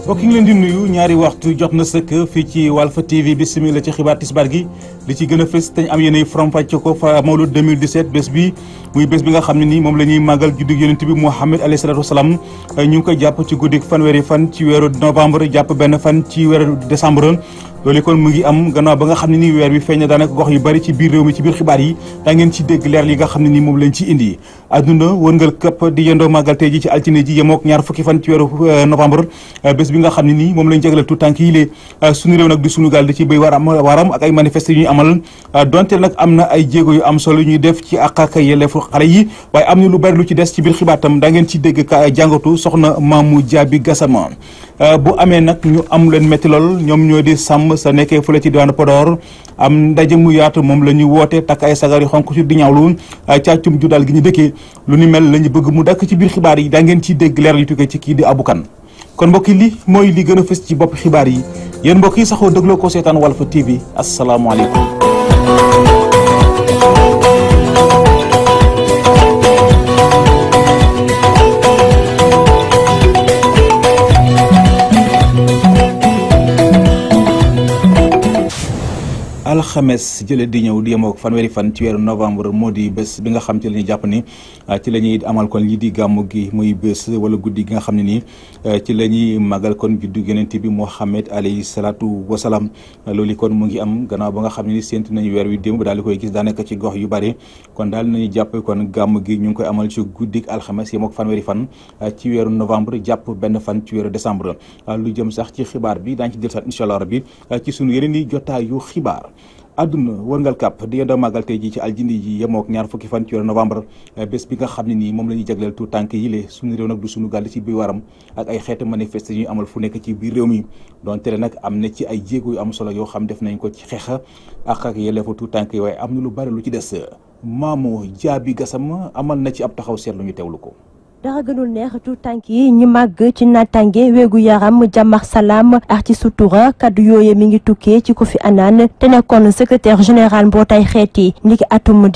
mbokk yi ngi leen di nuyu ñaari waxtu jot na sëkk fii ci Walf TV bismillah ci xibaar tisbaar gi li ci gën a fës te ñu am yéenay faram-fàcce ko fa Mawlud 2017 bés bi muy bés bi nga xam ne nii moom la ñuy màggal juddug yonent bi Muhammad alayhi salaatu wasalaam ñu ngi koy jàpp ci guddik fanweeri fan ci weeru novembre jàpp benn fan ci weeru décembre loolu kon mu ngi am gannaaw ba nga xam ne nii weer bi feeñ na daanaka gox yu bari ci biir réew mi ci biir xibaar yi daa ngeen ci dégg leer li nga xam ne nii moom lañ ci indi adduna wërngal këpp di yendoo màggal tey ji ci altine ji yemook ñaar fukki fan ci weeru novembre bés bi nga xam ne nii moom lañ jagleel tout tànk yi lée suñu réew nag di suñu gaal di ci béy waram ak ay manifesté yu ñuy amal donte nag am na ay jéego yu am solo ñuy def ci àq ak yelleefu xale yi waaye am na lu bari lu ci des ci biir xibaar tam daa ngeen ci dégg jàngatu soxna Mamou Diaby Gassama bu amee nag ñu am leen métti lool ñoom ñoo di sàmm sa nekkee fële ci diwaanu Podor am ndaje mu yaatu moom la ñu woote takk ay sagar yu xonk ci di ñaawlu càccum ju daal gi ñu dëkkee lu ni mel la ñu bëgg mu dakk ci biir xibaar yi daa ngeen ci dégg leer yu tukkee ci kii di Abou Kane kon mbokk yi li mooy li gën a fës ci bopp xibaar yi yéen mbokk yi saxoo dégloo ko seetaan Walf TV asalaamaaleykum. alxames jële di ñëw di yemoo fanweeri fan ci weeru novembre moo di bés bi nga xam ci la ñuy jàpp ni ci la ñuy amal kon lii di gàmmu gi muy bés wala guddi gi nga xam ne nii ci la ñuy magal kon juddu yonent bi Muhammad alayhi salaatu wasalaam loolu kon mu ngi am gannaaw ba nga xam ne ni séntu nañu weer wi démb daal di koy gis daanaka ci gox yu bari kon daal nañu jàpp kon gàmmu gi ñu ngi koy amal ci guddik alxames yemoo fanweeri fan ci weeru novembre jàpp benn fan ci weeru décembre lu jëm sax ci xibaar bi daañu ci jël sax incha allah rabbi ci sunu yeneen i jotaayu xibaar àdduna wërngal kàpp di yendoo màggal tey ji ci aljindi ji yemook ñaar fukki fan ci weeru novembre bés bi nga xam ne nii moom la ñuy jagleel tout tànk yi lée suñu réew nag du suñu gàll ci biir waram ak ay xeetu manifesté ñuy amal fu nekk ci biir réew mi doon tere nag am na ci ay jéego yu am solo yoo xam def nañ ko ci xeex ak yelleefu tout tànk yi waaye am na lu bari lu ci des Mamou Diaby Gassama amal na ci ab taxaw seetlu ñu teewlu ko. dara gënul neex tout tànk yi ñu màgg ci naataange wéegu yaram jàmm ak salaam ak ci sutura kaddu yooye mi ngi tukkee ci Kofi Annan te nekkoon secrétaire général mbootaay xeet yi niki atum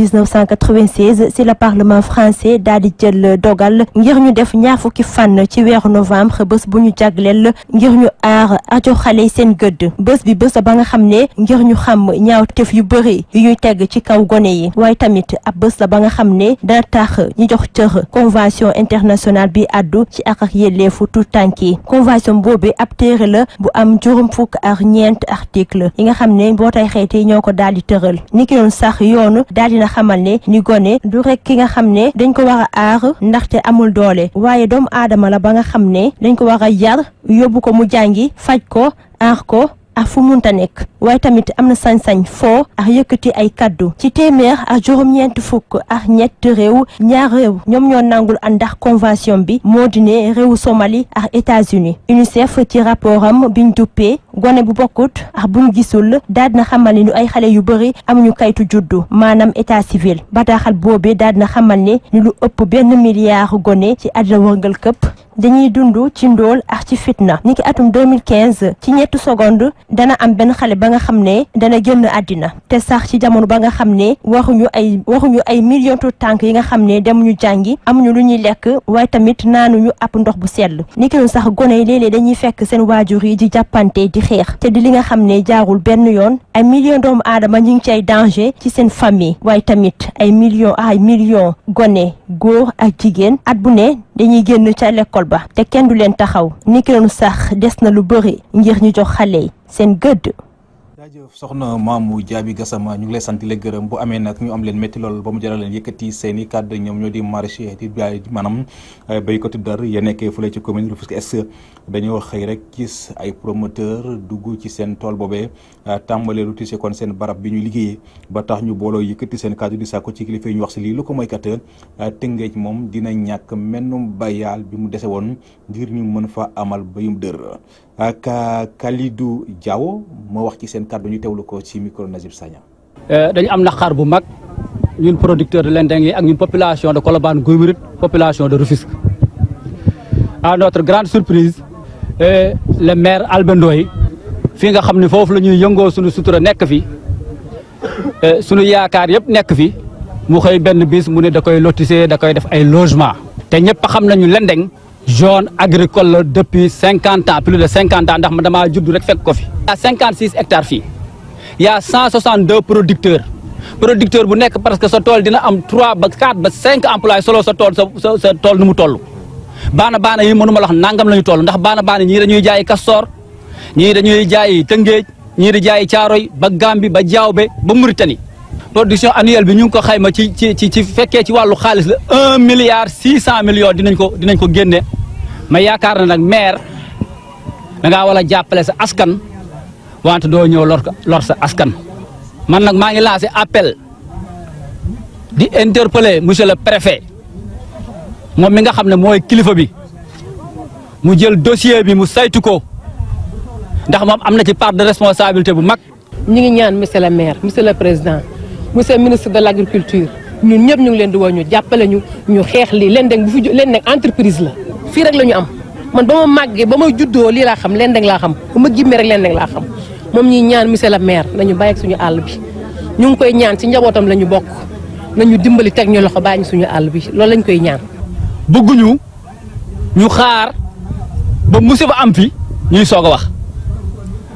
1996 si le parlement français daal di jël dogal ngir ñu def ñaar fukki fan ci weeru novembre bés bu ñu jagleel ngir ñu aar ajo xale yi seen gëdd bés bi bés ba nga xam ne ngir ñu xam ñaawteef yu bëri yu ñuy tegg ci kaw gone yi waaye tamit ab bés la ba nga xam ne dana tax ñu jox cër convention international bi addu ci ak yelleefu tout tànk yi convention boobu ab téere la bu am juróom fukk ak ñeent article yi nga xam ne mbootaay xeet yi ñoo ko daal di tëral ni ki doon sax yoonu daal dina xamal ne ni gone du rek ki nga xam ne dañ ko war a aar ndaxte amul doole waaye doomu aadama la ba nga xam ne dañ ko war a yar yóbbu ko mu jàngi faj ko aar ko ak fu munta nekk waaye tamit am na sañ-sañ foo ak yëkkati ay kaddu ci téeméer ak juróom-ñeent fukk ak ñett réew ñaar réew ñoom ñoo nangul àndax convention bi moo di ne réewu Somalie ak États-Unis UNICEF ci rapport am biñ duppee gone bu bokkut ak buñ gisul daal dina xamal ne ñu ay xale yu bëri amuñu kayitu juddu maanaam état civil bataaxal boobee daal dina xamal ne ni lu ëpp benn milliard gone ci àddina wërngal këpp dañuy dund ci ndóol ak ci fitna niki atum 2015 ci ñetti seconde dana am benn xale ba nga xam ne dana génn àddina te sax ci jamono ba nga xam ne waxuñu ay millions tout tànk yi nga xam ne demuñu jàngi amuñu lu ñuy lekk waaye tamit naanuñu ab ndox bu sell niki noonu sax gone yi léeg-léeg dañuy fekk seen waajur yi di jàppante di xeex te di li nga xam ne jaarul benn yoon ay millions doomu aadama ñu ngi ci ay danger ci seen famille waaye tamit ay millions gone góor ak jigéen at bu ne dañuy génn ca l'école ba te kenn du leen taxaw niki noonu sax des na lu bëri ngir ñu jox xale yi seen gëdd. jaajëf soxna Mamou Diaby Gassama ñu ngi lay sant di la gërëm bu amee nag ñu am leen métti lool ba mu jaral leen yëkkati seen i kàddu ñoom ñoo di maraîcher di maanaam béykatu dar ya nekkee fële ci commune Rufisque Est dañoo xëy rek gis ay promoteur dugg ci seen tool boobee tàmbalee lu tise kon seen barab bi ñu liggéeyee ba tax ñu booloo yëkkati seen kàddu di sàkku ci kilifa yi ñu wax si lii lu ko mooy kat Tëngéej moom dina ñàkk mennum bayaal bi mu dese woon ngir ñu mën fa amal bayum dër ak Kalidou Diaw moo wax ci seen kàddu ñu teewlu ko ci micro Nazib Sagna. dañu am naqar bu mag ñun producteur de lendeng yi ak ñun population de Colobane Guy Marius population de Rufisque. À notre grande surprise le maire Albert Ndoye fii nga xam ne foofu la ñuy yëngoo suñu sutura nekk fi suñu yaakaar yëpp nekk fi mu xëy benn bis mu ne da koy lotissé da koy def ay logement te ñëpp xam nañu lendeng zone agricole la depuis 50 ans plus de 50 ans ndax ma damaa judd rek fekk ko fi. y a 56 hectares fii y a 162 producteurs bu nekk parce que sa tool dina am 3 ba 4 ba 5 employés solo sa tool sa tool nu mu toll. baana yi mënuma la wax nangam la ñu toll ndax baana ñii dañuy jaay Castor ñii dañuy jaay Tëngéej ñii di jaay Caaroy ba Gambie ba Diaobé ba Mauritanie. production annuelle bi ñu ngi ko xayma ci fekkee ci wàllu xaalis la 1 milliard 600 millions dinañ ko génne ma yaakaar na nag maire da ngaa war a jàppale sa askan wante doo ñëw lor sa askan. man nag maa ngi lancé appel di interpeller monsieur le préfet moom mi nga xam ne mooy kilifa bi mu jël dossier bi mu saytu ko ndax moom am na ci part de responsabilité bu mag. ñi ngi ñaan monsieur le maire monsieur le président monsieur le ministre de l' agriculture ñun ñëpp ñu ngi leen di woo ñu jàppale ñu xeex lii Lendeng bu fi Lendeng entreprise la fii rek la ñu am man ba ma màggee ba ma juddoo lii laa xam Lendeng laa xam ba ma gimmee rek Lendeng laa xam moom ñuy ñaan monsieur le maire nañu bàyyi ak suñu àll bi ñu ngi koy ñaan ci njabootam la ñu bokk nañu dimbali teg ñu loxo bàyyi ñu suñu àll bi loolu lañ koy ñaan. bëgguñu ñu xaar ba musiba am fi ñuy soog a wax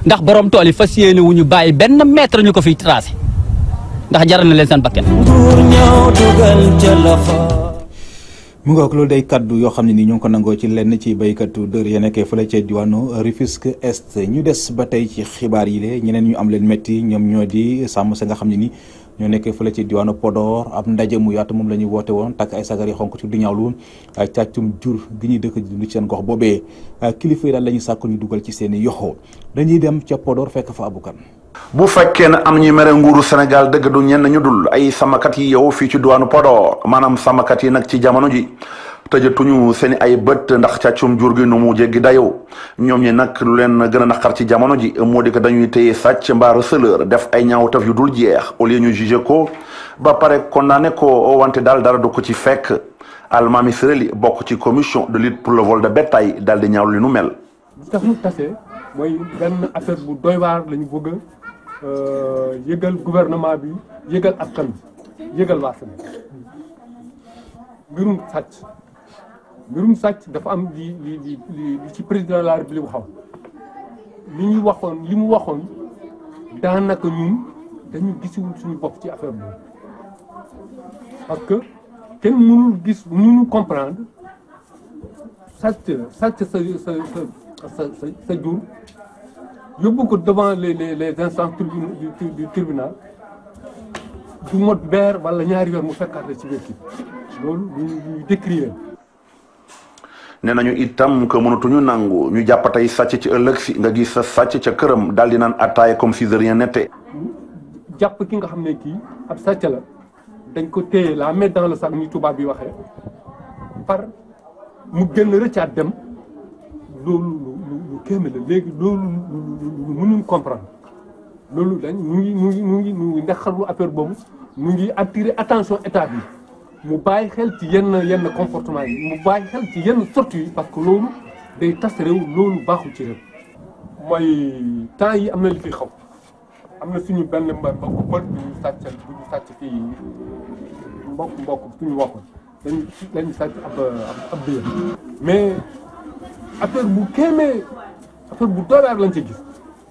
ndax borom tool yi fas yéene wu ñu bàyyi benn mètre ñu ko fiy tracé ndax jaral na leen seen bakken. mu ngoog loolu day kaddu yoo xam ne nii ñu ngi ko nangoo ci lenn ci béykatu dër ya nekkee fële ca diwaanu Rufisque Est ñu des ba tey ci xibaar yi de ñeneen ñu am leen métti ñoom ñoo di sàmm sa nga xam ne ni ñoo nekkee fële ci diwaanu Podor ab ndaje mu yaatu moom la ñuy woote woon takk ay sagar yi xonk ci di ñaawlu càccum jur gi ñuy dëkk di ci seen gox boobee kilifa yi daal la ñuy sàkku ñu dugal ci seen i yoxo dañuy dem ca Podor fekk fa abukan bu fekkee ne am ñuy mere nguuru Sénégal dëgg du ñenn ñu dul ay sàmmkat yi yow fii ci diwaanu Podor maanaam sàmmkat yi nag ci jamono ji tëjatuñu seen ay bët ndax càccum jur gi nu mu jéggi dayoo ñoom ñi nag lu leen gën a naqar ci jamono ji moo di que dañuy téye sàcc mbaa receleur def ay ñaawtaf yu dul jeex au lieu ñu jugé ko ba pare condamné ko wante daal dara du ko ci fekk Almami Sireli bokk ci commission de lutte pour le vol de bétail daal di ñaawlu li nu mel. li tax mu tase mooy benn affaire bu doy waar la ñu bëgg yëgal gouvernement bi yëgal askan bi yëgal waa Sénégal mbirum sàcc dafa am li ci président de la République waxoon li mu waxoon daanaka ñun dañu gisiwul suñu bopp ci affaire boobu parce que kenn mënul comprendre sàcc sa jur yóbbu ko devant les instances du tribunal du mot beer wala ñaari yoon mu fekkaat la ci biir kii loolu ñu décrire. nee nañu itam que mënatuñu nangu ñu jàpp tey sàcc ci ëllëg si nga gis sa sàcc ca këram daal di naan attaaya comme si de rien n'était. jàpp ki nga xam ne kii ab sàcc la dañ ko téye la main dans le sac ni tubaab bi waxee par mu gën rëccaat dem loolu lu kéeme la léegi loolu lu mënuñ comprendre loolu dañ mu ngi naqarlu affaire boobu mu ngi attirer attention état bi mu bàyyi xel ci yenn comportement yi mu bàyyi xel ci yenn sorties yi parce que loolu day tas réew loolu baaxul ci réew. mooy temps yi am na li fi xaw am na suñu benn mbokku pël bu ñu sàcc fii mbokk suñu waxoon dañu sàcc ab biir mais affaire bu kéemee affaire bu doy waar lañ ci gis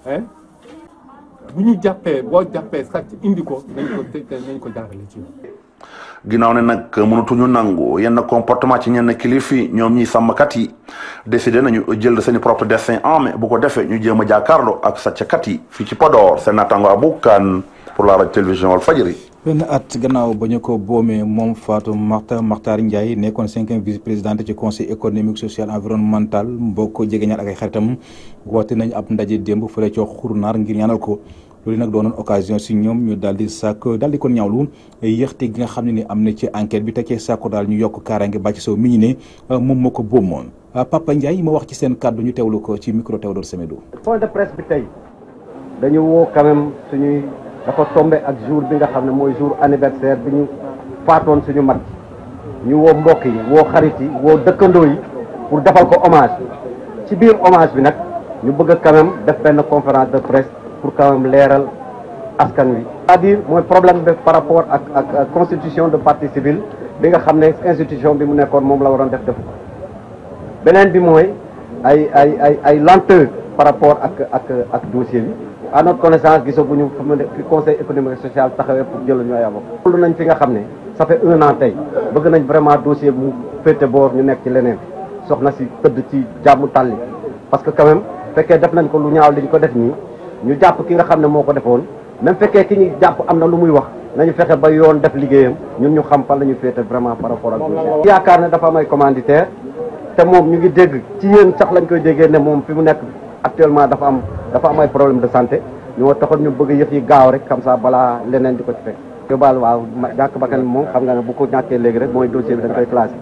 hein bu ñu boo jàppee sàcc indi ko nañ ko jaarale ci yoon. ginnaaw ne nag mënatuñu nangu yenn comportement ci ñenn kilifi ñoom ñi sàmmkat yi décidé nañu jël seen propre destin en main bu ko defee ñu jéem a jàkkaarloo ak sàcckat yi fii ci Podor seen naataango Aboukan pour la radio télévision Walfadjri. benn at gannaaw ba ñu ko boomee moom Fatou Makhtar Ndiaye nekkoon 5e vice-présidente ci conseil économique social environnemental mbokk jegeñaal ak ay xaritam woote nañ ab ndaje démb fële ca Xurnaar ngir ñaanal ko. loolu nag doonoon occasion si ñoom ñu daal di kon ñaawlu yéexte gi nga xam ne ni am na ci enquête bi te cee sàkku daal ñu yokk kaaraange bàcc sow mi ñu ne moom moo ko boomoon Papa Ndiaye ma wax ci seen kàddu ñu teewlu ko ci micro Théodore Semedo. point de presse bi tey dañu woo quand même suñuy dafa tombé ak jour bi nga xam ne mooy jour anniversaire bi ñu faatoon suñu mag ñu woo mbokk yi woo xarit yi woo dëkkandoo yi pour defal ko hommage ci biir hommage bi nag ñu bëgg quand même def benn conférence de presse pour quand même leeral askan wi. c'est-à-dire mooy problème bi par rapport ak constitution de partie civile bi nga xam ne institution bi mu nekkoon moom la waroon def ko beneen bi mooy ay lenteur par rapport ak dossier bi à notre connaissance gisaguñu fi conseil économique et social taxawee pour jël ñu ay avocat loolu nañ fi nga xam ne ça fait 1 an tey bëgg nañ vraiment dossier mu féete boor ñu nekk ci leneen soxna si tëdd ci jàmm tàlli parce que quand même fekkee def nañ ko lu ñaaw li ñu ko def nii ñu jàpp ki nga xam ne moo ko defoon même fekkee ki ñu jàpp am na lu muy wax nañu fexe ba yoon def liggéeyam ñun ñu xam fan la ñu féete vraiment par rapport ak dossier yaakaar ne dafa am ay commanditaire te moom ñu ngi dégg ci yéen sax lañ koy déggee ne moom fi mu nekk actuellement dafa am ay problème de santé ñoo taxoon ñu bëgg yëf yi gaaw rek comme ça balaa leneen di ko ci fekk yóbbaal waaw ñàkk bakkan moom xam nga ne bu ko ñàkkee léegi rek mooy dossier bi dañ koy classé.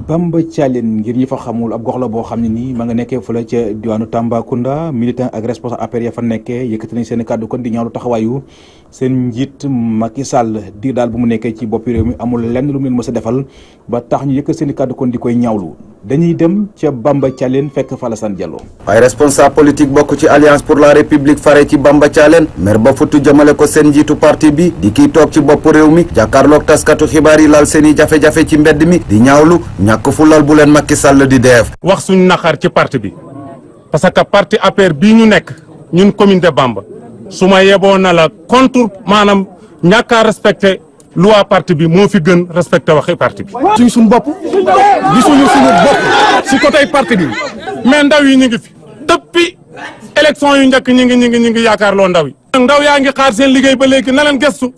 Bamba Thialène ngir ñi fa xamul ab gox la boo xam ne nii ma nga nekkee fële ca diwaanu Tambacounda militant ak responsable APR ya fa nekkee yëkkati nañ seen kàddu kon di ñaawlu taxawaayu seen njiit Macky Sall di daal bu mu nekkee ci boppi réew mi amul lenn lu mu leen mës a defal ba tax ñu yëkkat seen kàddu kon di koy ñaawlu dañuy dem ca Bamba Thialène fekk fa Alassane Diallo. ay responsable politique bokk ci alliance pour la république fare ci Bamba Thialène mer ba futu jëmale ko seen njiitu parti bi di kii toog ci bopp réew mi jàkkaarloog taskatu xibaar yi laal seen i jafe-jafe ci mbedd mi di ñaawlu ñàkk fu lal bu leen Macky Sall di def. wax suñu naqar ci parti bi parce que parti APR bii ñu nekk ñun commune de Bamba su ma yeboo na la contre maanaam ñàkk a respecté loi parti bi moo fi gën respecté waxi parti bi. suñu bopp gisuñu suñu bopp si côté parti bi mais ndaw yi ñu ngi fi depuis élection yu njëkk ñi ngi yaakaarloo ndaw yi. ndaw yaa ngi xaar seen liggéey ba léegi na leen gëstu.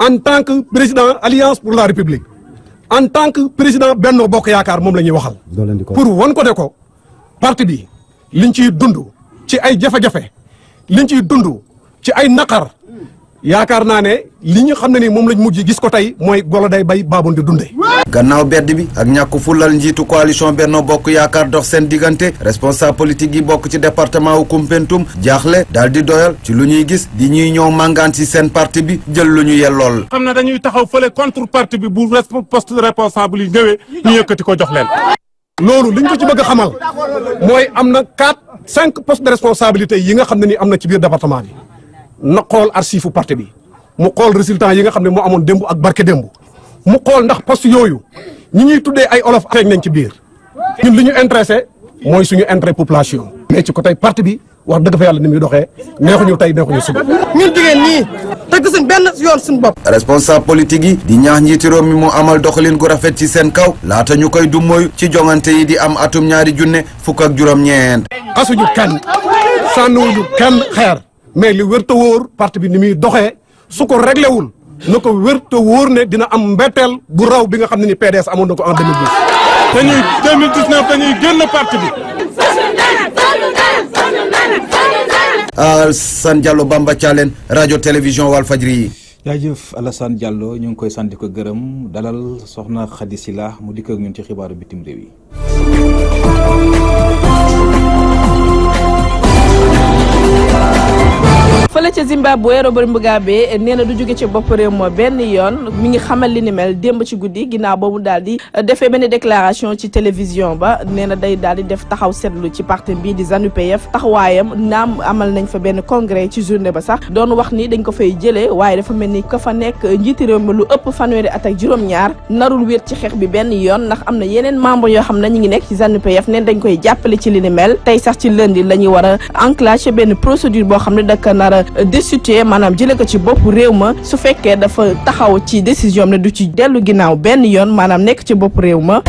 en tant que président alliance pour la république en tant que président Benno Bokk Yaakaar moom la ñuy waxal. pour wan ko de ko parti bi liñ ciy dund ci ay jafe-jafe liñ ciy dund ci ay naqar yaakaar naa ne li ñu xam ne ni moom lañ mujj gis ko tey mooy golo day bay baabon di dunde gannaaw bedd bi ak ñàkk fulal njiitu coalition Benno Bokk Yaakaar dox seen diggante responsable politique yi bokk ci département wu Koumpentoum jaaxle daal di doyal ci lu ñuy gis di ñuy ñëw màngaan ci seen parti bi jël lu ñu yellool. xam ne dañuy taxaw fële contre parti bi bu poste responsable yi ñëwee ñu yëkkati ko jox leen. loolu liñ ko ci bëgg a xamal mooy am na 4-5 postes de responsabilité yi nga xam ne ni am na ci biir département bi na xool archive parti bi mu xool résultat yi nga xam ne moo amoon démb ak barke démb mu xool ndax poste yooyu ñi ñuy tuddee ay olof feeñ nañ ci biir ñun li ñu intéressé mooy suñu intérêt population. mais ci côté parti bi wax dëgg fa yàlla ni muy doxee neexuñu tey neexuñu suba. ñun jigéen ñii tëgg suñ benn yoon suñu bopp. responsable politique yi di ñaax njiiti réew mi mu amal doxalin gu rafet ci seen kaw laata ñu koy dummóoyu ci jongante yi di am atum 2024. xasuñu kenn sànniwuñu kenn xeer mais li wér te wóor parti bi ni muy doxee su ko réglé wul na ko wér te wóor ne dina am mbetteel bu raw bi nga xam ne ni PDS amoon na ko en 2012. te ñuy 2019 dañuy génn parti bi. Alassane Diallo Bamba Thialène rajo télévision Walfadjri yi. jaajëf Alassane Diallo ñu ngi koy sant di ko gërëm dalal soxna Khady Sylla mu dikk ak ñun ci xibaaru bitim réew yi. fële ca Zimbabwe Robert Mugabe nee na du jóge ci bopp réew ma benn yoon mi ngi xamal li ni mel démb ci guddi ginnaaw boobu daal di defee benn déclaration ci télévision ba nee na day daal di def taxaw seetlu ci parti bii di ZANU-PF taxawaayam naam amal nañ fa benn congrès ci journée ba sax doon wax ni dañ ko fay jëlee waaye dafa mel ni ka fa nekk njiiti réew mi lu ëpp fanweeri at ak juróom-ñaar narul wéet ci xeex bi benn yoon ndax am na yeneen membre yoo xam ne ñu ngi nekk ci ZANU-PF neen dañ koy jàppale ci li ni mel tey sax ci lundi la ñuy war a enclencher benn procédure boo xam ne daka nar a destitué maanaam jëlee ko ci bopp réew ma su fekkee dafa taxaw ci décision ne du ci dellu ginnaaw benn yoon maanaam nekk ci bopp réew ma.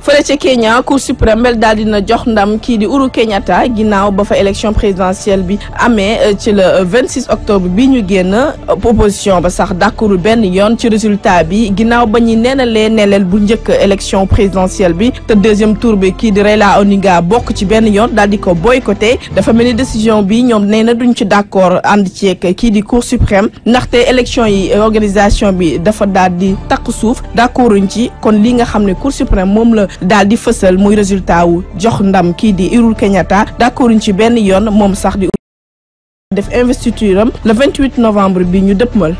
fële ca Kenya Cour suprême mel daal dina jox ndam kii di Uhuru Kenyatta ginnaaw ba fa élection présidentielle bi amee ci le 26 octobre bi ñu génn opposition ba sax d'accordul benn yoon ci résultat bi ginnaaw ba ñu neenalee neleel bu njëkk élection présidentielle bi te deuxième tour bi kii di Raila Odinga bokk ci benn yoon daal di ko boycotté dafa mel ni décision bi ñoom nee na duñ ci d'accord ànd ceeg kii di Cour suprême ndaxte élection yi organisation bi dafa daal di takk suuf d'accorduñ ci kon li nga xam ne Cour suprême moom la daal di fësal muy résultat wu jox ndam kii di Uhuru Kenyatta d'accorduñ ci benn yoon moom sax di def investiture am le 28 novembre bi ñu dëppmal.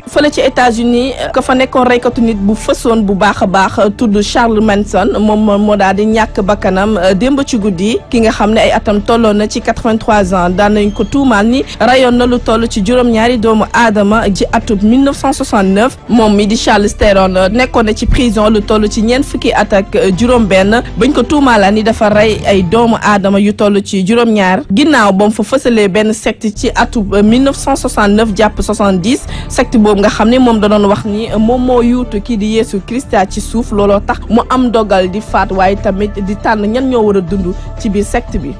fële ci États-Unis ka fa nekkoon reykatu nit bu fësoon bu baax a baax tudd Charles Manson moom moo daal di ñàkk bakkanam démb ci guddi ki nga xam ne ay atam tolloon na ci 83 ans daan nañ ko tuumaal ni rayoon na lu toll ci juróom-ñaari doomu aadama ci atub 1969 moom mi di Charles Theron nekkoon na ci prison lu toll ci ñeent fukki at ak juróom-benn bañ ko tuumaalaan ni dafa rey ay doomu aadama yu toll ci juróom-ñaar ginnaaw ba mu fa fësalee benn secte ci atub 1969 jàpp 70 secte boobu nga xam ne moom da doon wax ni moom moo yuutu kii di Yeesu Krista ci suuf looloo tax mu am dogal di faat waaye tamit di tànn ñan ñoo war a dund ci biir secte bi.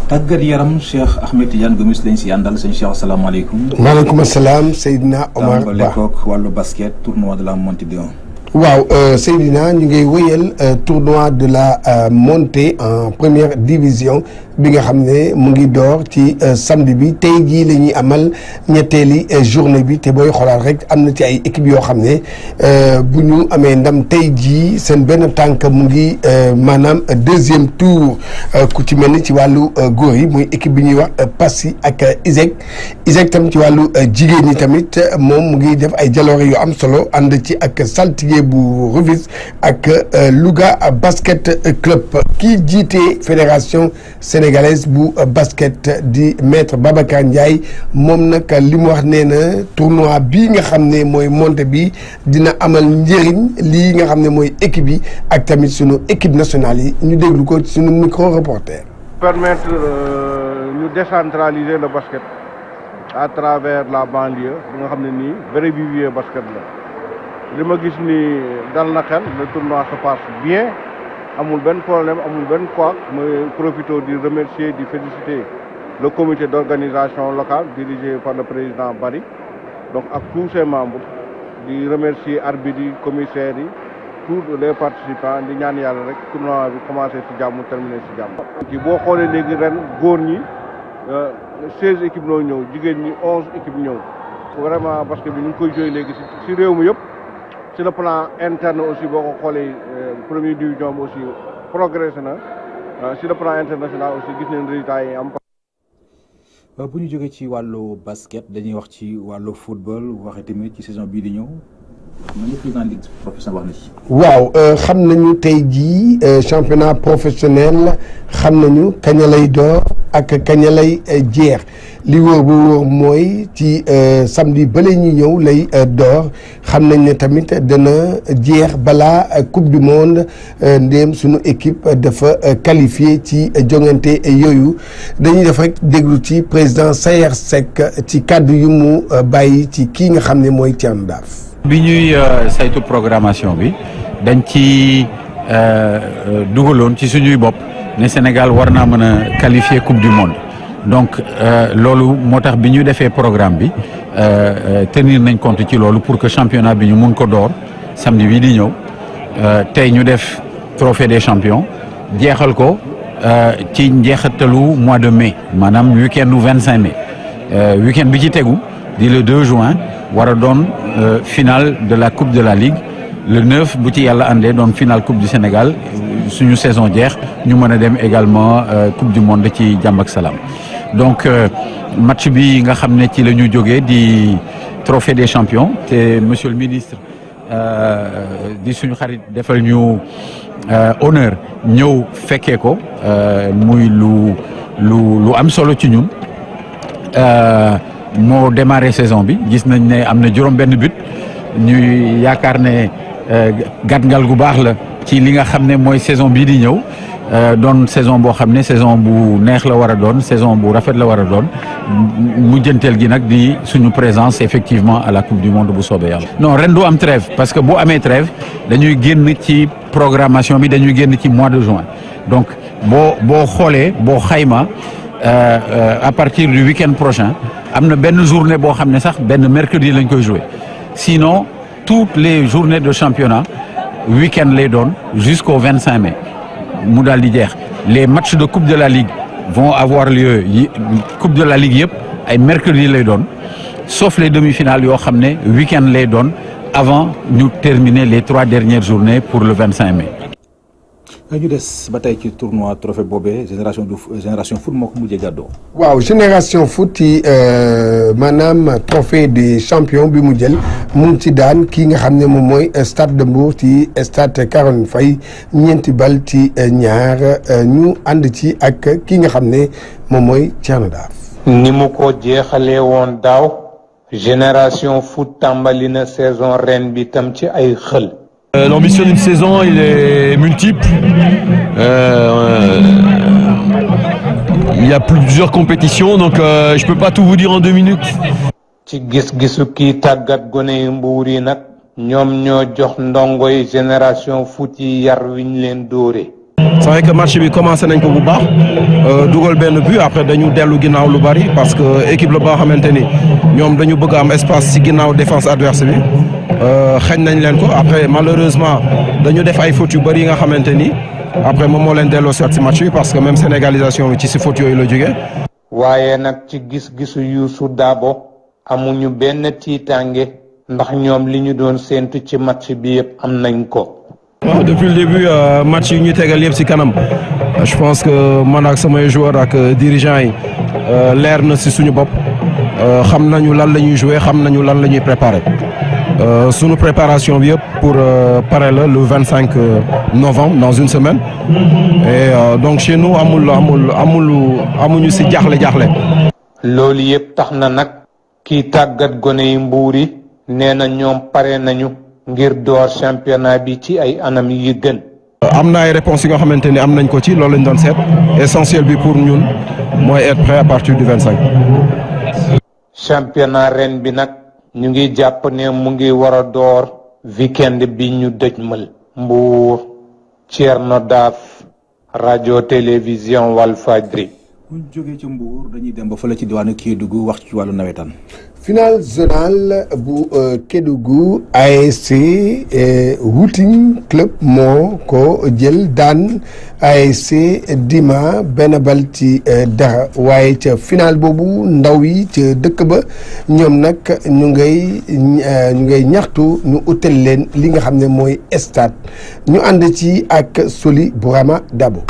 tàggat yaram Cheikh Ahmed Tidiane Gomis lañ si àndal sëñ Cheikh asalaamaaleykum. maaleykum salaam Seydina Omar Ba lekkoog wàllu basket tournoi de la montée de waaw Seydina ñu ngi wëyal tournoi de la montée en première division bi nga xam ne mu ngi door ci samedi bi tey jii la ñuy amal ñetteeli journée bi te booy xoolaat rek am na ci ay équipe yoo xam ne bu ñu amee ndam tey jii seen benn tànk mu ngi maanaam deuxième tour ku ci mel ni ci wàllu góor yi muy équipe bi ñuy wax Passy ak ISEC tam ci wàllu jigéen ñi tamit moom mu ngi def ay jaloore yu am solo ànd ci ak saltige bu Rufisque ak Louga basket club kii jiite fédération sénégalaise bu basket di maître Babacar Ndiaye moom nag li mu wax nee na tournoi bii nga xam ne mooy montée bi dina amal njëriñ lii nga xam ne mooy équipe yi ak tamit sunu équipe nationale yi ñu déglu ko sunu micro reporter. permettre ñu décentraliser le basket à travers la banlieue bi nga xam ne nii vrai vivier basket la. li ma gis ni dal na xel le tournoi se passe bien amul benn problème amul benn quoi mooy profité di remercier di féliciter le comité d'organisation locale dirigé par le président Barry donc ak tous ses membres di remercier arbitres yi commissaires yi tous les participants di ñaan yàlla rek tournoi bi commencé ci jàmm terminé ci jàmm. ci boo xoolee léegi ren góor ñi 16 équipes noo ñëw jigéen ñi 11 équipes ñëw vraiment parce que bi ñu ngi koy joué léegi ci réew mi yëpp. sur le plan interne aussi boo ko xoolee première division bi aussi progressé na sur le plan international aussi gis nañ résultats yi am. bu ñu jógee ci wàllu basket dañuy wax ci wàllu football waxe tamit ci saison bii di ñëw nañu président ligue professionnelle wax na ci. waaw xam nañu tey jii championnat professionnel xam nañu kañ lay door ak kañ lay jeex li wóor bu wóor mooy ci samedi bële ñu ñëw lay door xam nañ ne tamit dana jeex balaa coupe du monde ndéem suñu équipe dafa qualifié ci jongante yooyu dañuy def rek déglu ci président Sayer Seck ci kàddu yu mu bàyyi ci kii nga xam ne mooy Thierno Daaf. bi ñuy saytu programmation bi dañ ci dugaloon ci suñuy bopp ne Sénégal war naa mën a qualifier coupe du monde donc loolu moo tax bi ñu defee programme bi tenir nañ compte ci loolu pour que championnat bi ñu mun ko door samedi bii di ñëw tey ñu def trophée des champions jeexal ko ci njeexatalu mois de mai maanaam week-end u 25 mai week-end bi ci tegu di le 2 juin war a doon finale de la coupe de la ligue le 9 bu ci yàlla àndee doon finale coupe du Sénégal suñu saison jeex ñu mën a dem également coupe du monde ci jàmm ak salaam donc match bi nga xam ne ci la ñu jógee di trophée des champions te monsieur le ministre di suñu xarit defal ñu honneur ñëw fekkee ko muy lu am solo ci ñun moo démarré saison bi gis nañ ne am na juróom benn but ñuy yaakaar ne gàtngal gu baax la ci li nga xam ne mooy saison bii di ñëw doon saison boo xam ne saison bu neex la war a doon saison bu rafet la war a doon mujjanteel gi nag di suñu présence effectivement à la coupe du monde bu soobee yàlla. non ren du am trêve parce que bu amee trêve dañuy génn ci programmation bi dañuy génn ci mois de juin donc boo xoolee boo xayma à partir du week-end prochain am na benn journée boo xam ne sax benn mercredi lañ koy jouer sinon toutes les journées de championnat week-end lay doon jusqu'au 25 mai mu daal di jeex les matchs de coupe de la ligue vont avoir lieu coupe de la ligue yëpp ay mercredi lay doon sauf les demi-finales yoo xam ne week-end lay doon avant ñu terminer les 3 dernières journées pour le 25 mai. ñu des ba tey ci tournoi trophée boobee génération foot moo ko mujjee gàddoo. waaw génération foot ci maanaam trophée des champions bi mu jël mu ngi ci daan kii nga xam ne moom mooy Stade de Mbour ci stade Caroline Faye 4 bal ci 2 ñu ànd ci ak kii nga xam ne moom mooy Thierno Daaf. ni mu ko jeexalee woon daaw génération foot tàmbali na saison ren bi tam ci ay xël. L'ambition d'une saison, il est multiple. Il y a plusieurs compétitions, donc je peux pas tout vous dire en 2 minutes. ci gis-gisu kii tàggat gone yu Mbuur yi nag ñoom ñoo jox ndongoy génération foot yi yar wiñ leen dóore. c'est vrai que match bi commencé nañ ko bu baax dugal benn but après dañu dellu ginnaaw lu bari parce que équipe la boo xamante ni ñoom dañu bëgg am espace ci ginnaaw défense adverse bi xañ nañ leen ko après malheureusement dañu def ay fautes yu bari yi nga xamante ni après moom moo leen delloo ci match bi parce que même sénégalisation bi ci si fautes yooyu la jógee. waaye nag ci gis-gisu Youssou Dabo amuñu benn tiitaange ndax ñoom li ñu doon séentu ci match bi yëpp am nañ ko. waaw depuis le début match yi ñu tegal yëpp ci kanam je pense que man ak samay joueurs ak dirigeants yi leer na ci suñu bopp xam nañu lan la ñuy jouer xam nañu lan la ñuy préparer suñu préparation bi yëpp pour pare la le 25 novembre dans une semaine et donc chez nous amuñu ci jaaxle. loolu yëpp tax na nag kii tàggat gone yi Mbuur yi nee na ñoom pare nañu. ngir door championnat bi ci ay anam yi gën. am na ay réponses yi nga xamante ni am nañ ko ci loolu lañ doon seet essentiel bi pour ñun mooy être prêt à partir du 25. championnat ren bi nag ñu ngi jàpp ne mu ngi war a door weekend bi ñu dëjmal. Mbuur Thierno Daaf rajo télévision Walfadjri. bu ñu jógee ci Mbour dañuy dem ba fële ci diwaanu Kédougou wax ci wàllu nawetaan. final zonal bu Kédougou ASC Wouting club moo ko jël daan ASC Dima benn bal ci dara waaye ca final boobu ndaw yi ca dëkk ba ñoom nag ñu ngay ñaxtu ñu utal leen li nga xam ne mooy stade ñu ànd ci ak Soli Bourama Dabo.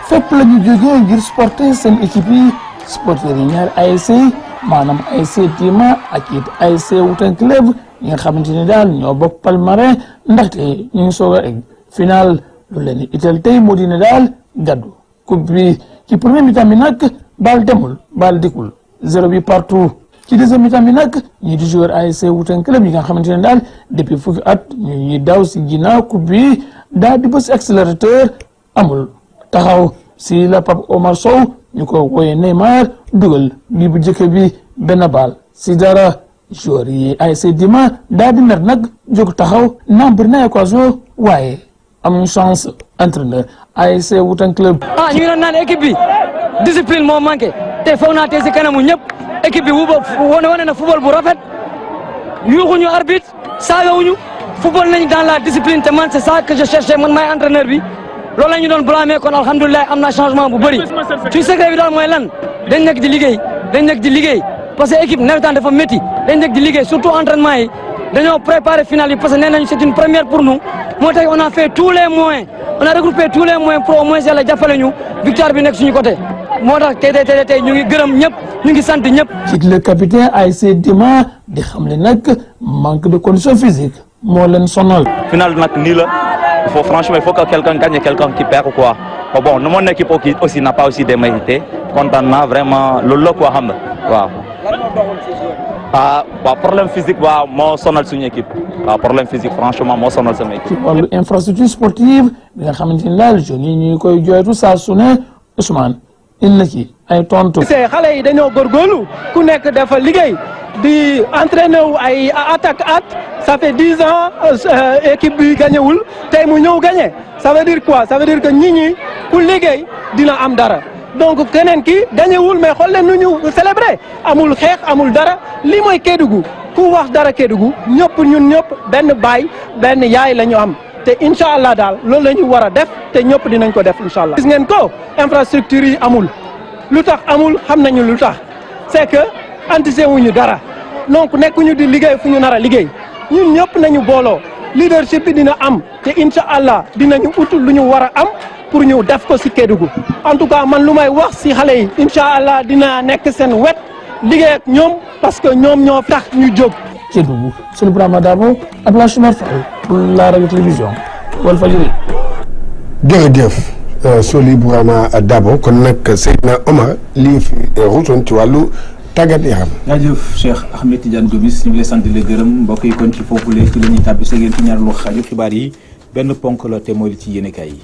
fépp la ñu jógee ngir supporter seen équipe yi supporter yi ñaari ASC maanaam ASC Dima ak it ASC Wouting club yi nga xamante ni daal ñoo bokk palmarin ndaxte ñu ngi soog a egg final lu leen ital tey moo di ne daal gaddu coupe bi ci premier mi-temps bi nag baal demul baal dikkul 0 bi partout ci deuxième mi-temps bi nag ñii di joueur ASC Wouting club yi nga xamante ne daal depuis fukki at ñu ñuy daw si ginnaaw coupe bi daal di bës accélérateur amul taxaw si la Pape Omar Sow ñu ko wooyee Neymar dugal bii bu njëkk bi benn baal si dara joueur yi ASC Dima daal di mer nag jóg taxaw naam bëri na occasion waaye amuñu chance entraîneur ASC Wouting club. ñu ngi doon naan équipe bi discipline moo manqué te foog naa tey si kanamu ñëpp équipe bi wane na football bu rafet yuuxuñu arbitre saagawuñu football nañu dans la discipline te man c'est ça que je cherchais man maay entraîneur bi. loolu la ñu doon blâmer kon alhamdulilah am na changement bu bëri ci secret bi daal mooy lan dañ nekk di liggéey parce que équipe nawetaan dafa métti dañ nekk di liggéey surtout entraînement yi dañoo préparer final yi parce que nee nañu c'est une première pour nous moo tax on a fait tous les moyens on a regroupé tous les moyens pour au moins yàlla jàppale ñu victoire bi nekk suñu côté moo tax tey ñu ngi gërëm ñëpp ñu ngi sant ñëpp. ci le capitaine ASC Dima di xamle nag manque de condition physique moo leen sonal. final nag nii la. Franchement, il faut que quelqu'un gagne et quelqu'un qui perd quoi. Bon, mon équipe aussi n'a pas aussi démérité. Content vraiment le lot quoi xam waaw. Problème physique waaw moo sonal suñu équipe. Problème physique franchement moo sonal sama équipe. ci wàllu infrastructure sportive bi nga xamante ni daal jeunes yi ñu koy joytu saa su ne Ousmane indi na ci ay tontu. xale yi dañoo góorgóorlu ku nekk dafa liggéey di entraîné wu ay attaque ça fait 10 ans équipe bi gañewul tey mu ñëw gagné ça veut dire quoi ça veut dire que ñi ku liggéey dina am dara donc keneen ki gañewul mais xool leen nu ñu célébré amul xeex amul dara lii mooy Kédougou ku wax dara Kédougou ñun ñëpp benn baay benn yaay la ñu am te incha allah daal loolu la ñu war a def te ñëpp dinañ ko def incha allah. gis ngeen ko infrastructure yi amul lu tax amul xam nañu lu tax c'est que anticipé wuñu dara donc nekkuñu di liggéey fu ñu nar a liggéey ñun ñëpp nañu booloo leadership bi dina am te incha allah dinañu utul lu ñu war a am pour ñu def ko si Kédougou en tout cas man lu may wax si xale yi incha allah dina nekk seen wet liggéey ak ñoom parce que ñoom ñoo tax ñu jóg. Kédougou sunu Brahma Dabo Abdoulaye Choumar Faye pour la radio télévision Walfadjri. jërëjëf Soli Brahma Dabo kon nag Seydina Omar lii fi ruutoon ci wàllu tàggat yaram. jaajëf Cheikh Ahmed Tidiane Gomis ñu ngi lay sant di la gërëm mbokk yi kon ci foofule ci la ñuy tàbbi sa ngeen ci ñaareelu xaaju xibaar yi benn ponk la te mooy li ci yéenekaay yi.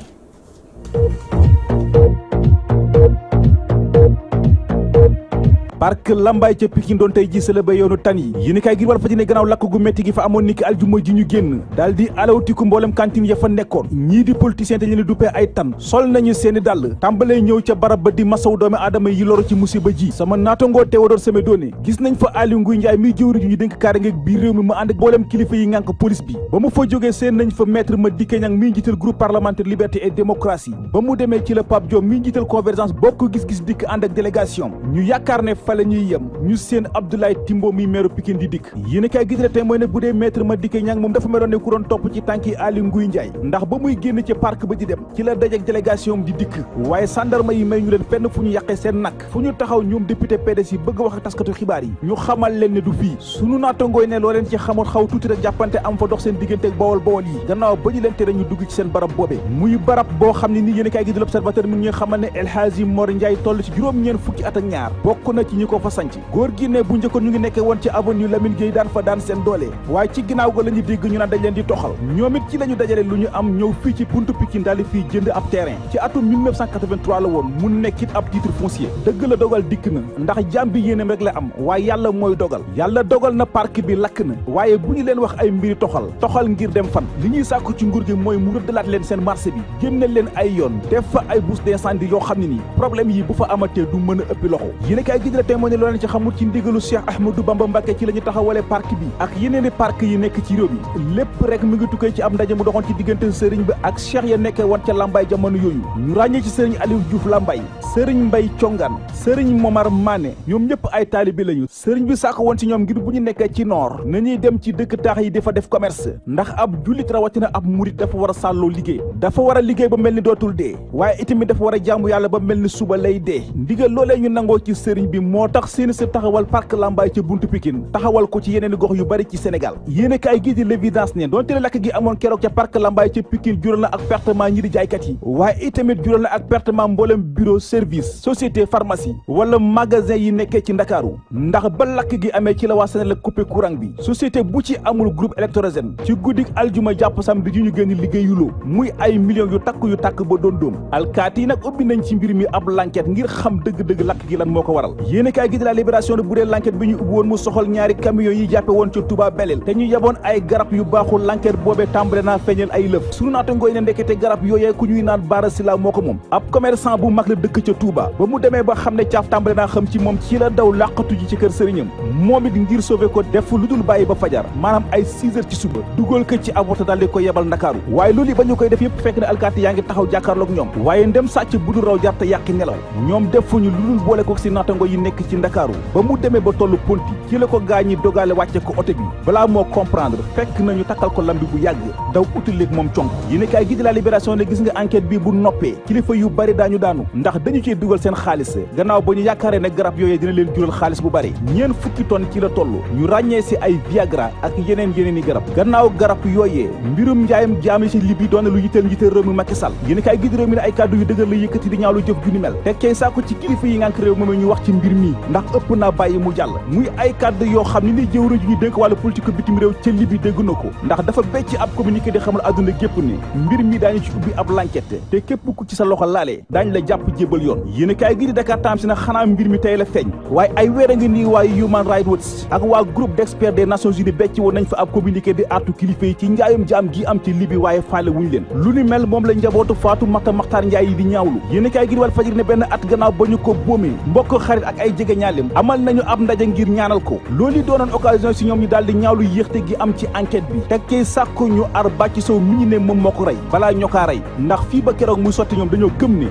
parc Lambaye ca Pikine doon tey ji sëla ba yoonu tan yi yéenekaay gi Walf ne gannaaw lakk gu metti gi fa amoon niki aljuma ji ñu génn daal di alawtiku mboolem cantine ya fa nekkoon ñii di politicien te ñu duppee ay tan sol nañu seeni dàll tàmbalee ñëw ca barab ba di masaw doomi aadama yi loru ci musiba ji sama naatangoo Théodore Semedo gis nañ fa Aly Ngouille Ndiaye miy jëwri ju ñu dénk kaaraange biir réew mi mu ànd ak mboolem kilifa yi ngànk police bi ba mu fa jógee seen nañ fa maître Madické Niang miy njiital groupe parlementaire liberté et démocratie ba mu demee ci la Pape Diop miy njiital convergence bokk gis-gis dikk ànd ak délégation ñu yaakaar ne fa la ñuy yem ñu seen Abdoulaye Timbo mi meeru Pikine di dikk yéen kay gis te mooy ne bu dee maître Madické Niang moom dafa meloon ne ku doon topp ci tànki Aly Ngouille Ndiaye ndax ba muy génn ci parc ba di dem ci la dajeek délégation di dikk waaye sandarma yi may ñu leen fenn fu ñu yàqee seen nag fu ñu taxaw ñoom député PDS yi bëgg wax ak taskatu xibaar yi ñu xamal leen ne du fii sunu naatangooy ne loo leen ci xamoon xaw tuuti rek jàppante am fa dox seen diggante ak bawol yi gannaaw ba ñu leen tere ñu dugg ci seen barab boobee muy barab boo xam ne ni yéen kay gi di l'Observateur mi ngi xamal ne El Hadji Mor Ndiaye toll ci juróom-ñeent fukki at ak ñaar bokk na ci ñi ko fa sanc góor gi ne bu njëkkoon ñu ngi nekkee woon ci avenue Lamine Gueye daan fa daan seen doole waaye ci ginnaaw ga la ñu dégg ñu naan dañ leen di toxal ñoom it ci la ñu dajale lu ñu am ñëw fii ci buntu Pikine daal di fii jënd ab terrain ci atum 1983 la woon mu nekkit ab titre foncier dëgg la dogal dikk na ndax jàmm bi yéenam rek la am waaye yàlla mooy dogal yàlla dogal na parc bi lakk na waaye bu ñu leen wax ay mbiri toxal ngir dem fan li ñuy sàkku ci nguur gi mooy mu rëddalaat leen seen marché bi génne leen ay yoon def fa ay bouche d'incendie yoo xam ne nii problème yi bu fa amatee du mën a ëppi loxo yéen kay gi te mooy ne loo leen ci xamul ci ndigalu Cheikh Ahmadou Bamba Mbacké ci la ñu taxawale parc bi ak yeneeni parc yi nekk ci réew mi lépp rek mu ngi tukkee ci ab ndaje mu doxoon ci diggante sëriñ bi ak cheikh ya nekkee woon ca Lambaye jamono yooyu ñu ràññee ci sëriñ Aliou Diouf Lambaye sëriñ Mbay Congaan sëriñ Momar Mané ñoom ñëpp ay taalibe lañu sëriñ bi sàkk woon ci ñoom ngir bu ñu nekkee ci noor nañuy dem ci dëkk taax yi dafa def commerce ndax ab jullit rawatina ab murit dafa war a sàlloo liggéey dafa war a liggéey ba mel ni dootul dee waaye itamit dafa war a jaamu yàlla ba mel ni suba lay dee ndigal loolee ñu nangoo ci sëriñ bi moo tax seeni sa taxawal parc Lambaye ca buntu Pikine taxawal ko ci yeneen gox yu bari ci Sénégal yéene kaay gii di l'évidence ne doonte lakk gi amoon keroog ca parc Lambaye ca Pikine jural na ak pertement ñi di jaaykat yi waaye itamit jural na ak pertement mboolem bureau service société pharmacie wala magasin yi nekkee ci Ndakaaru ndax ba lakk gi amee ci la waa Sénégal coupé courant bi société bu ci amul groupe électrogène ci guddik aljuma jàpp samedi ji ñu génn liggéeyuloo muy ay millions yu tàkk ba doon dóom alkaati yi nag ubbi nañ ci mbir mi ab l'enquête ngir xam dëgg-dëgg lakk gi lan moo ko waral yéene kaay gi di la libération bu dee l'enquête bi ñu ubbi woon mu soxal ñaari camion yi jàppe woon ca Touba Belel te ñu yaboon ay garab yu baaxul l'enquête boobee tàmbale naa feeñal ay lëf sunu naatangooy ne ndekete garab yooyee ku ñuy naan Bara Sylla moo ko moom ab commerçant bu mag la dëkk ca Touba ba mu demee ba xam ne caaf tàmbale naa xam ci moom ci la daw làqatu ji ci kër sëriñam moom it ngir sauver ko def lu dul bàyyi ba fajar maanaam ay 6 heures ci suba dugal ko ci ab woto daal di ko yebal Ndakaaru waaye loolu yi ba ñu koy def yëpp fekk ne alkaati yaa ngi taxaw jàkkaarloog ñoom waaye ndem sàcc bu dul raw jar te yàqi nelaw ñoom defuñu lu dul boole ko si naatango yi nekk ci Ndakaaru ba mu demee ba tollu ponti ci la ko gaañi dogaale wàcce ko oto bi balaa moo comprendre fekk nañu takkal ko lambi bu yàgg daw utileeg moom conk yéene kaay gi di la libération ne gis nga enquête bi bu noppee kilifa yu bari daanu ndax dañu ciy dugal seen xaalis gannaaw ba ñu yaakaaree ne garab yooyee dina leen jural xaalis bu bari ñeen fukki tonnes ci la toll ñu ràññee si ay Viagra ak yeneen i garab gannaaw garab yooyee mbirum njaayam jaam ci Libi doon na lu yitteel njiital réew mi Macky Sall yéene kaay gi di réew mi ne ay kàddu yu dëgër la yëkkati di ñaawlu jëf ju ni mel teg cay saako ci kilifa yi ngànk réew mi ñu wax ci mbir mi ndax ëpp naa bàyyi mu jàll muy ay kàddu yoo xam ni jëwriñ ju ñu dénk wàllu politique bitim réew ca Libi dégg na ko ndax dafa becc ab communiqué di xamal àdduna gépp ne mbir mi daañu ci ubbi ab l'enquête te képp ku ci sa loxo laalee daañu la jàpp jébal yoon yéen kaay gi di Dakar Times si na xanaa mbir mi tey la feeñ waaye ay weer a ngi nii waaye Human Rights Watch ak waa groupe d'experts des Nations Unies becc woon nañ fa ab communiqué di artu kilifa yi ci njaayum jaam gi am ci Libi waaye faale wuñu leen lu ni mel moom la njabootu Fatou Mata Makhtar Ndiaye yi di ñaawlu yéen kaay gi di Walf Fadjri ne benn at gannaaw ba ñu ko boomee mbokk xarit ak ay jege ñaaleem amal nañu ab ndaje ngir ñaanal ko loolu doonoon occasion si ñoom ñu daal di ñaawlu yéexte gi am ci enquête bi teg cee sàkku ñu ar Bathie Sow mi ñu ne moom moo ko rey balaa ñoo kaa rey ndax fii ba keroog muy sotti ñoom dañoo gëm ne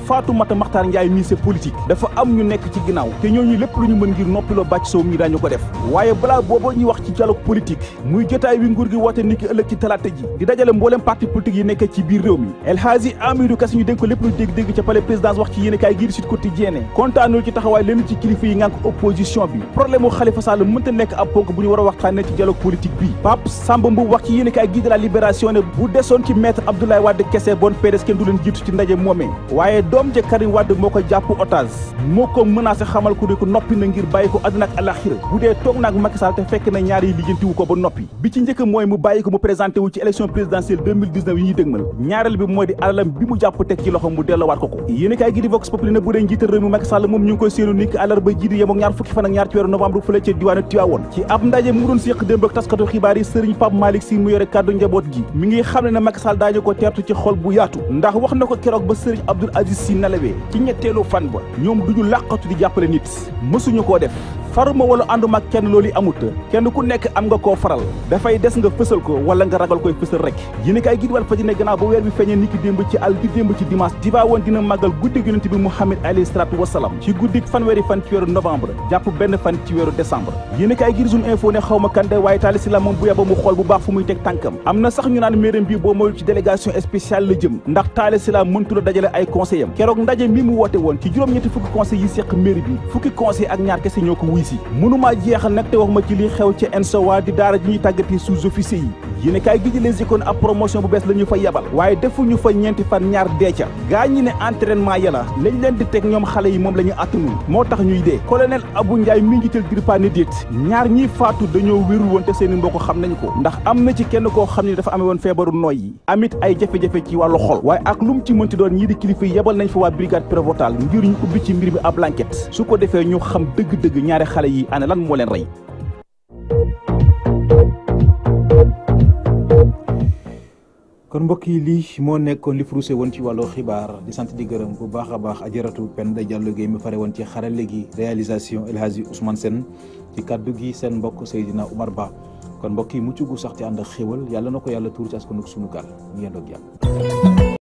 Fatoumata Makhtar Ndiaye mii c'est politique dafa am ñu nekk ci ginnaaw te ñooñu lépp lu ñu mën ngir noppiloo Bathie Sow mi daañu ko def waaye balaa booba ñuy wax ci dialogue politique muy jotaay wi nguur gi woote niki ëllëg ci talaata ji di dajale mboolem parti politique yi nekk ci biir réew mi El Hadji Amidou Kassé ñu dénk ko lépp lu dégg-dégg ca palais présidence wax ci yéenekaay gi di Sud Quotidien kontaanul ci taxawaay lenn ci kilifa yi ngànk opposition bi problème u Khalifa Sall mënta nekk ab ponk bu ñu war a waxtaanee ci dialogue politique bi Pape Samba Mboup wax ci yéenekaay gi de la Libération ne bu desoon ci maître Abdoulaye Wade kese bon PDS kenn du leen jiitu ci ndaje moomee waaye doom ja Karim Wade moo ko jàpp otage moo ko menacé xamal ko ne ko noppi na ngir bàyyi ko àdduna ak alaxira bu dee toog naag Macky Sall te fekk na ñaar yi lijjantiwu ko ba noppi bi ci njëkk mooy mu bàyyi ko mu présenté wu ci élection présidentielle 2019 yi ñuy dëgmal ñaareel bi mooy di alalam bi mu jàpp teg ci loxo mu delloowaat ko ko yéenekaay gi di Vox Populi ne bu dee njiital réew mi Macky Sall moom ñu ngi koy séenu ni ki àllarba ji di yemook ñaar fukki fan ak ñaar ci weeru novembre fële ca diwaanu Tivaouane ci ab ndaje mu doon séq démb ak taskatu xibaar yi Serigne Pape Malick Sy mu yore kàddu njaboot gi mi ngi xam ne Macky Sall daañu ko teertu ci xol bu yaatu ndax wax na ko keroog ba Serigne Abdoul Aziz Sy nalawee ci ñetteelu fan ba ñoom duñu làqatu di jàppale nit mësuñu koo def faruma wala ànduma ak kenn loolu amut kenn ku nekk am nga koo faral dafay des nga fësal ko wala nga ragal koy fësal rek yéenekaay gi di Walf Fadjri ne gannaaw ba weer bi feeñee niki démb ci àll gi démb ci dimanche Tivaouane dina màggal guddig yonent bi Muhammad alayhi salaatu wasalaam ci guddig fanweeri fan ci weeru novembre jàpp benn fan ci weeru décembre yéenekaay gi di Zoom Info ne xaw ma kan de waaye Talla Sylla moom bu yaba mu xool bu baax fu muy teg tànkam am na sax ñu naan mairie bi boo moyul ci délégation spéciale la jëm ndax Talla Sylla mëntu la dajale ay conseil am keroog ndaje mi mu woote woon ci juróom-ñetti fukki conseil yi seq mairie bi fukki conseil ak ñaar kese ñoo ko wuy si jeexal nag te wax ma ci li xew ci ENSOA di daara ji ñuy tàggatee sous-officier yi yéenekaay gi di Les Échos ab promotion bu bees la ñu fa yebal waaye defuñu fa ñeenti fan ñaar dee ca gaa ñi ne entraînement yàlla lañ leen di teg ñoom xale yi moom la ñu attanul moo tax ñuy dee colonel Abou Ndiaye mi njiital DIRPA ne déet ñaar ñiy faatu dañoo wérul woon te seeni mbokk xam nañ ko ndax am na ci kenn koo xam ne dafa amee woon feebaru nooy yi amit ay jafe-jafe ci wàllu xol waaye ak lu mu ci mënti doon ñii di kilifa yi yebal nañ fa waa brigade prévôtale ngir ñu ubbi ci mbir mi ab enquête su ko defee ñu xam dëgg-dëgg ñaari xale yi ana lan moo leen rey kon mbokk yi lii moo nekkoon li fruusé woon ci wàllu xibaar di sant di gërëm bu baax a baax ajaratu Penda Diallo Guèye mi fare woon ci xarale gi réalisation El Hadji Ousmane Sène ci kaddu gi seen mbokk Seydina Oumar Ba kon mbokk yi mucc gu sax ci ànd ak xéwal yàlla na ko yàlla tuur ci askan ak sunu gaal ñu yendoog jàmm